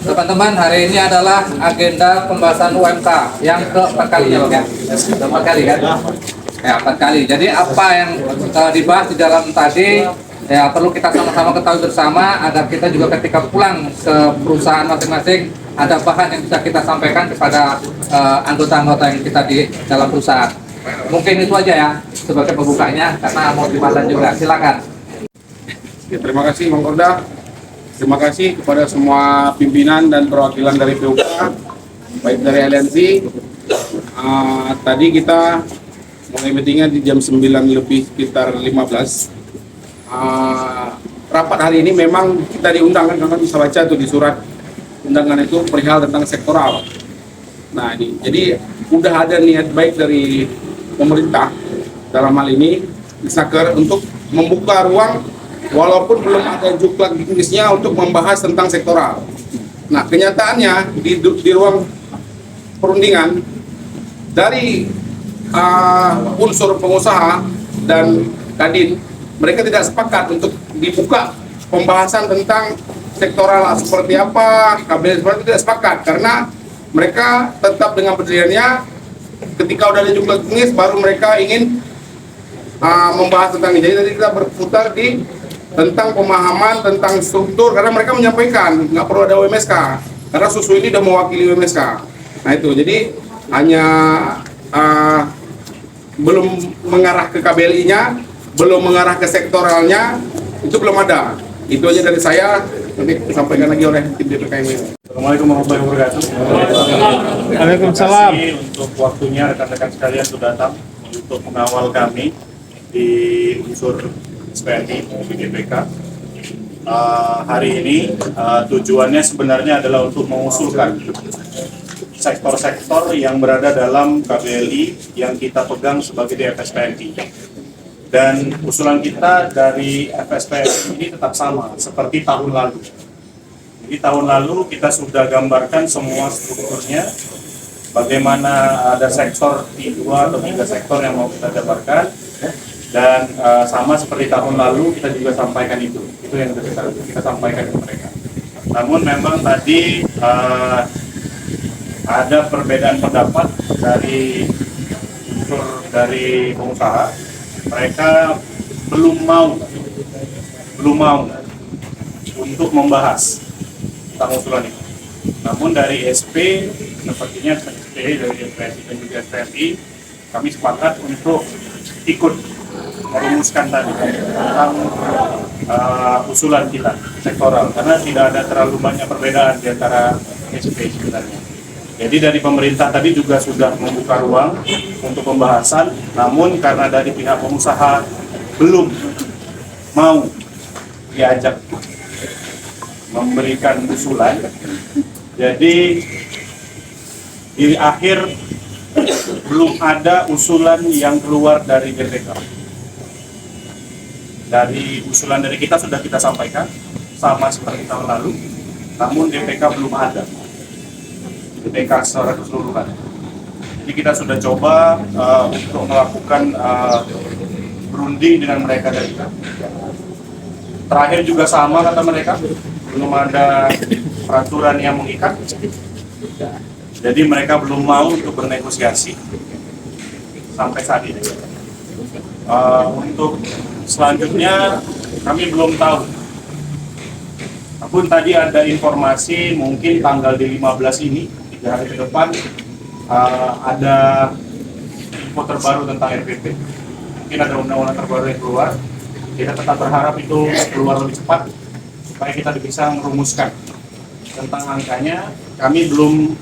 Teman-teman, hari ini adalah agenda pembahasan UMK yang keempat kalinya, Bang, ya. Keempat kali kan? Ya, 4 kali. Jadi apa yang dibahas di dalam tadi ya perlu kita sama-sama ketahui bersama agar kita juga ketika pulang ke perusahaan masing-masing ada bahan yang bisa kita sampaikan kepada anggota-anggota yang kita di dalam perusahaan. Mungkin itu aja ya sebagai pembukanya karena mau dibahas juga. Silakan. Ya, terima kasih Bang Korda. Terima kasih kepada semua pimpinan dan perwakilan dari PUK, baik dari aliansi. Tadi kita mulai meetingnya di jam 9 lebih sekitar 15. Rapat hari ini memang kita diundang, kan kalian bisa baca tuh di surat undangan itu perihal tentang sektoral. Nah ini, jadi udah ada niat baik dari pemerintah dalam hal ini Disnaker untuk membuka ruang walaupun belum ada juklak Inggrisnya untuk membahas tentang sektoral. Nah kenyataannya di ruang perundingan dari unsur pengusaha dan Kadin, mereka tidak sepakat untuk dibuka pembahasan tentang sektoral seperti apa, KBL seperti itu tidak sepakat karena mereka tetap dengan pendiriannya. Ketika udah ada juklak Inggris baru mereka ingin membahas tentang ini. Jadi tadi kita berputar di tentang pemahaman tentang struktur karena mereka menyampaikan nggak perlu ada UMSK karena susu ini udah mewakili UMSK. Nah itu jadi hanya belum mengarah ke KBLI-nya, belum mengarah ke sektoralnya, itu belum ada. Itu aja dari saya, nanti disampaikan lagi oleh tim DPK ini. Assalamualaikum warahmatullahi wabarakatuh. Waalaikumsalam. Terima kasih untuk waktunya rekan-rekan sekalian sudah datang untuk mengawal kami di unsur SPNI di DPK. Hari ini tujuannya sebenarnya adalah untuk mengusulkan sektor-sektor yang berada dalam KBLI yang kita pegang sebagai DFSPNI. Dan usulan kita dari FSPNI ini tetap sama seperti tahun lalu. Jadi tahun lalu kita sudah gambarkan semua strukturnya, bagaimana ada sektor 2 atau 3 sektor yang mau kita jabarkan. Dan sama seperti tahun lalu kita juga sampaikan itu yang kita sampaikan ke mereka. Namun memang tadi ada perbedaan pendapat dari pengusaha. Mereka belum mau untuk membahas tentang usulan itu. Namun dari SP sepertinya SP dari FPSI dan juga SPMI kami sepakat untuk ikut merumuskan tadi tentang usulan kita sektoral karena tidak ada terlalu banyak perbedaan di antara SP sebenarnya. Jadi dari pemerintah tadi juga sudah membuka ruang untuk pembahasan, namun karena dari pihak pengusaha belum mau diajak memberikan usulan, jadi di akhir belum ada usulan yang keluar dari DPK. Dari usulan dari kita sudah kita sampaikan sama seperti tahun lalu, namun DPK belum ada DPK secara keseluruhan. Jadi kita sudah coba untuk melakukan berunding dengan mereka dari terakhir juga sama kata mereka, belum ada peraturan yang mengikat. Jadi mereka belum mau untuk bernegosiasi sampai saat ini. Untuk selanjutnya kami belum tahu. Namun tadi ada informasi mungkin tanggal di 15 ini, 3 hari ke depan, ada info terbaru tentang RPP. Mungkin ada undang-undang terbaru yang keluar. Kita tetap berharap itu keluar lebih cepat supaya kita bisa merumuskan tentang angkanya. Kami belum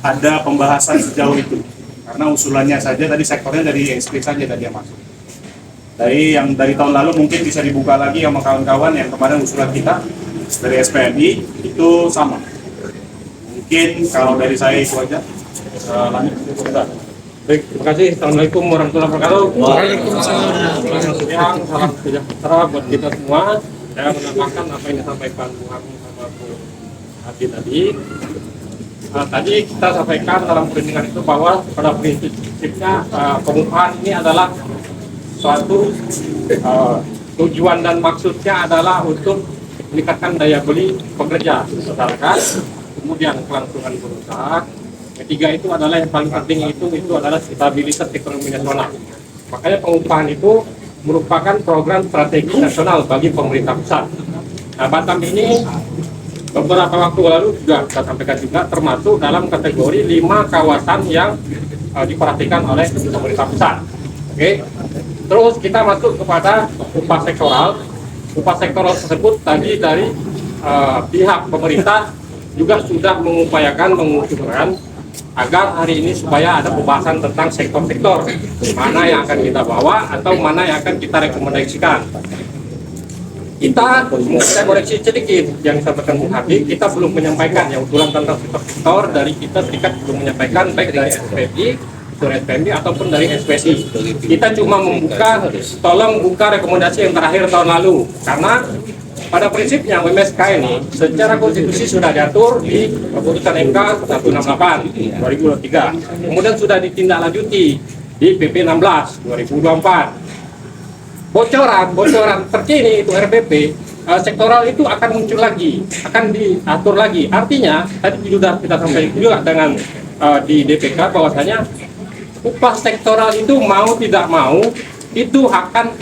ada pembahasan sejauh itu karena usulannya saja tadi sektornya dari SP saja tadi yang masuk. Dari tahun lalu mungkin bisa dibuka lagi sama kawan-kawan yang kemarin usulan kita dari SPNI itu sama. Mungkin kalau dari saya itu aja. Lanjut. Baik, terima kasih. Assalamualaikum warahmatullahi wabarakatuh. Waalaikumsalam. Salam sejahtera buat kita semua. Saya menambahkan apa yang disampaikan Bu Agung sama Bu Hadi tadi. Tadi kita sampaikan dalam perundingan itu bahwa pada prinsipnya pengupahan ini adalah suatu tujuan dan maksudnya adalah untuk meningkatkan daya beli pekerja masyarakat, kemudian kelangsungan berusaha. Ketiga itu adalah yang paling penting itu adalah stabilitas ekonomi nasional. Makanya pengupahan itu merupakan program strategi nasional bagi pemerintah pusat. Nah, Batam ini beberapa waktu lalu juga kita sampaikan juga termasuk dalam kategori 5 kawasan yang diperhatikan oleh pemerintah pusat. Oke. Terus kita masuk kepada upah sektoral. Upah sektoral tersebut tadi dari pihak pemerintah juga sudah mengusulkan agar hari ini supaya ada pembahasan tentang sektor-sektor mana yang akan kita bawa atau mana yang akan kita rekomendasikan. Saya koreksi sedikit yang disampaikan Bung Habib, kita belum menyampaikan yang usulan tentang sektor dari kita serikat belum menyampaikan baik dari SPI, dari SPMB ataupun dari SPSI. Kita cuma tolong buka rekomendasi yang terakhir tahun lalu, karena pada prinsipnya WMSK ini secara konstitusi sudah diatur di keputusan MK 168 2023, kemudian sudah ditindaklanjuti di PP 16 2024. Bocoran terkini itu RBP sektoral itu akan muncul lagi, akan diatur lagi. Artinya tadi sudah kita sampaikan juga dengan di DPK bahwasanya upah sektoral itu mau tidak mau itu akan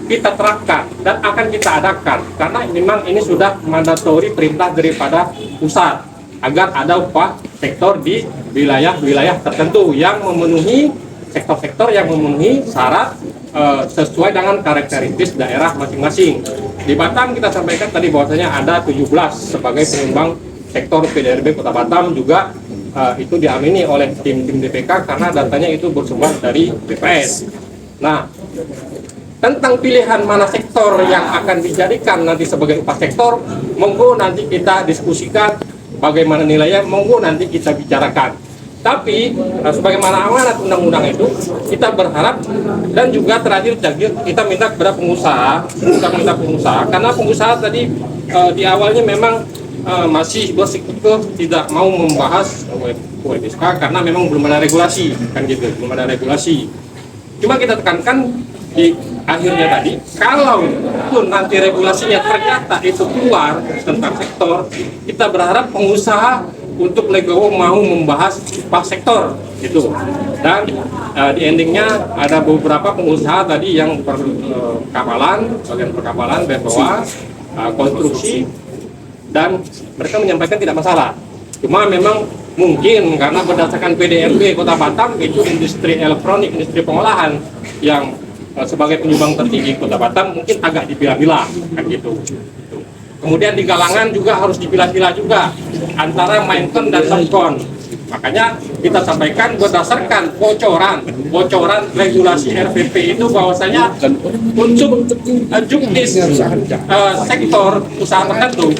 kita terapkan dan akan kita adakan, karena memang ini sudah mandatori perintah daripada pusat agar ada upah sektor di wilayah-wilayah tertentu yang memenuhi sektor-sektor yang memenuhi syarat sesuai dengan karakteristik daerah masing-masing. Di Batam kita sampaikan tadi bahwasanya ada 17 sebagai penyumbang sektor PDRB Kota Batam, juga itu diamini oleh tim DPK karena datanya itu bersumber dari BPS. Nah, tentang pilihan mana sektor yang akan dijadikan nanti sebagai upah sektor, monggo nanti kita diskusikan bagaimana nilainya, monggo nanti kita bicarakan. Tapi sebagaimana amanat undang-undang itu, kita berharap dan juga terakhir kita minta kepada pengusaha, karena pengusaha tadi di awalnya memang masih bersikukuh tidak mau membahas WMSK karena memang belum ada regulasi, kan gitu, belum ada regulasi. Cuma kita tekankan di akhirnya tadi, kalau pun nanti regulasinya ternyata itu keluar tentang sektor, kita berharap pengusaha untuk legowo mau membahas upah sektor gitu. Dan di endingnya ada beberapa pengusaha tadi yang perkapalan, bagian perkapalan, BPOA, konstruksi, dan mereka menyampaikan tidak masalah. Cuma memang mungkin karena berdasarkan PDRB Kota Batam itu industri elektronik, industri pengolahan yang sebagai penyumbang tertinggi Kota Batam mungkin agak dipilah-pilah kan gitu. Kemudian di Galangan juga harus dipilah-pilah juga antara mainkon dan subkon. Makanya kita sampaikan berdasarkan bocoran regulasi RPP itu bahwasanya untuk juknis sektor usaha tertentu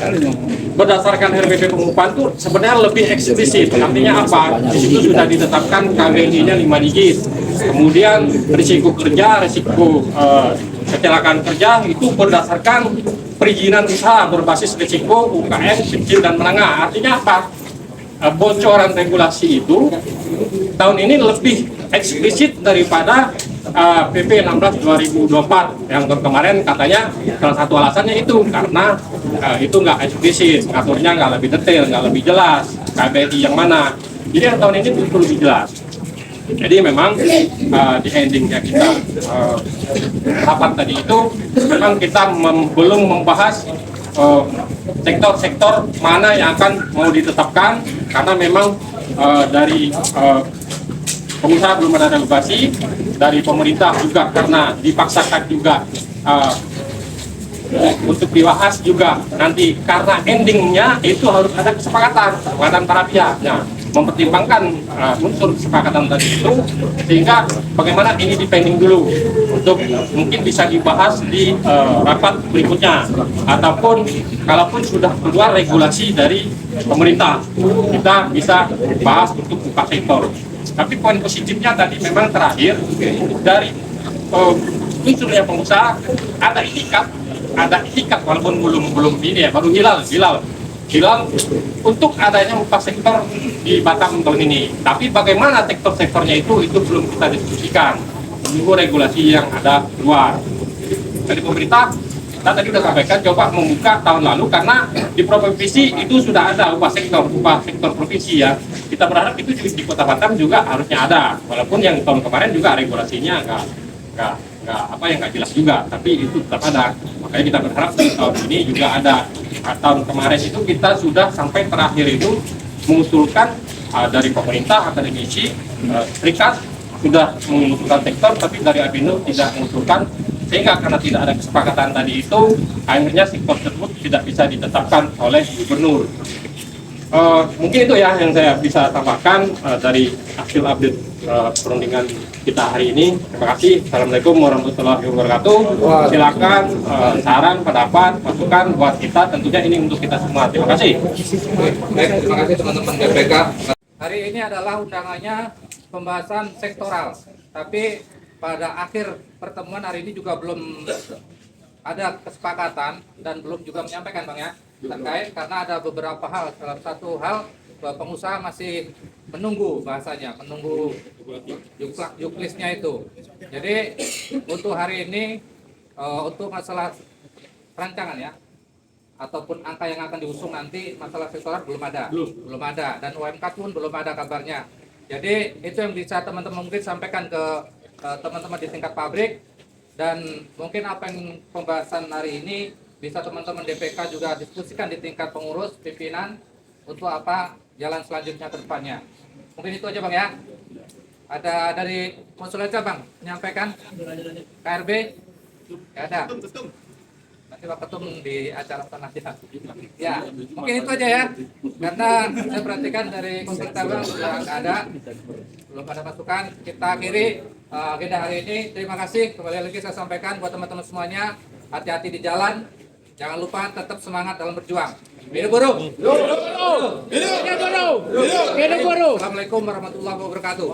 berdasarkan RPP pengupahan itu sebenarnya lebih eksplisit. Artinya apa? Di situ sudah ditetapkan KBNI-nya 5 digit. Kemudian risiko kerja, risiko kecelakaan kerja itu berdasarkan perizinan usaha berbasis risiko UKM kecil dan menengah. Artinya apa? Bocoran regulasi itu tahun ini lebih eksplisit daripada PP 16 2024 yang kemarin katanya salah satu alasannya itu karena itu nggak eksplisit, ngaturnya nggak lebih detail, nggak lebih jelas KBRI yang mana. Jadi yang tahun ini itu lebih jelas. Jadi memang di endingnya kita rapat tadi itu memang kita belum membahas sektor-sektor mana yang akan mau ditetapkan karena memang dari pengusaha belum ada regulasi, dari pemerintah juga karena dipaksakan juga untuk dibahas juga nanti karena endingnya itu harus ada kesepakatan para pihak. Nah, mempertimbangkan unsur kesepakatan tadi itu sehingga bagaimana ini dipending dulu untuk mungkin bisa dibahas di rapat berikutnya ataupun kalaupun sudah keluar regulasi dari pemerintah kita bisa bahas untuk buka sektor. Tapi poin positifnya tadi memang terakhir dari unsurnya pengusaha ada itikat walaupun belum ini ya, baru hilal untuk adanya upah sektor di Batam tahun ini. Tapi bagaimana sektor-sektornya itu belum kita diskusikan menunggu regulasi yang ada keluar dari pemerintah. Kita tadi sudah sampaikan coba membuka tahun lalu karena di provinsi itu sudah ada upah sektor provinsi ya. Kita berharap itu di Kota Batam juga harusnya ada, walaupun yang tahun kemarin juga regulasinya nggak jelas juga, tapi itu tetap ada. Makanya kita berharap di tahun ini juga ada. Nah, tahun kemarin itu kita sudah sampai terakhir itu mengusulkan dari pemerintah, akademisi, serikat sudah mengusulkan sektor, tapi dari Apindo tidak mengusulkan, sehingga karena tidak ada kesepakatan tadi itu, akhirnya sektor tersebut tidak bisa ditetapkan oleh gubernur. Mungkin itu ya yang saya bisa tambahkan dari hasil update perundingan kita hari ini. Terima kasih. Assalamualaikum warahmatullahi wabarakatuh. Silakan saran, pendapat, masukan buat kita. Tentunya ini untuk kita semua. Terima kasih. Baik, terima kasih teman-teman BPK. Hari ini adalah undangannya pembahasan sektoral. Tapi pada akhir pertemuan hari ini juga belum ada kesepakatan dan belum juga menyampaikan Bang ya terkait, karena ada beberapa hal. Salah satu hal pengusaha masih menunggu, bahasanya menunggu juklisnya itu. Jadi untuk hari ini untuk masalah rancangan ya ataupun angka yang akan diusung nanti, masalah sektoral belum ada dan UMK pun belum ada kabarnya. Jadi itu yang bisa teman-teman mungkin sampaikan ke teman-teman di tingkat pabrik, dan mungkin apa yang pembahasan hari ini bisa teman-teman DPK juga diskusikan di tingkat pengurus pimpinan untuk apa jalan selanjutnya ke depannya. Mungkin itu aja Bang ya. Ada dari konsul aja Bang menyampaikan KRB? Ya ada. Nanti Pak Ketum di acara selanjutnya. Ya, mungkin itu aja ya. Karena saya perhatikan dari konsul Bang sudah nggak ada, belum ada masukan. Kita akhiri agenda hari ini. Terima kasih. Kembali lagi saya sampaikan buat teman-teman semuanya, hati-hati di jalan. Jangan lupa tetap semangat dalam berjuang. Hidup buruh. Hidup buruh. Assalamualaikum warahmatullahi wabarakatuh.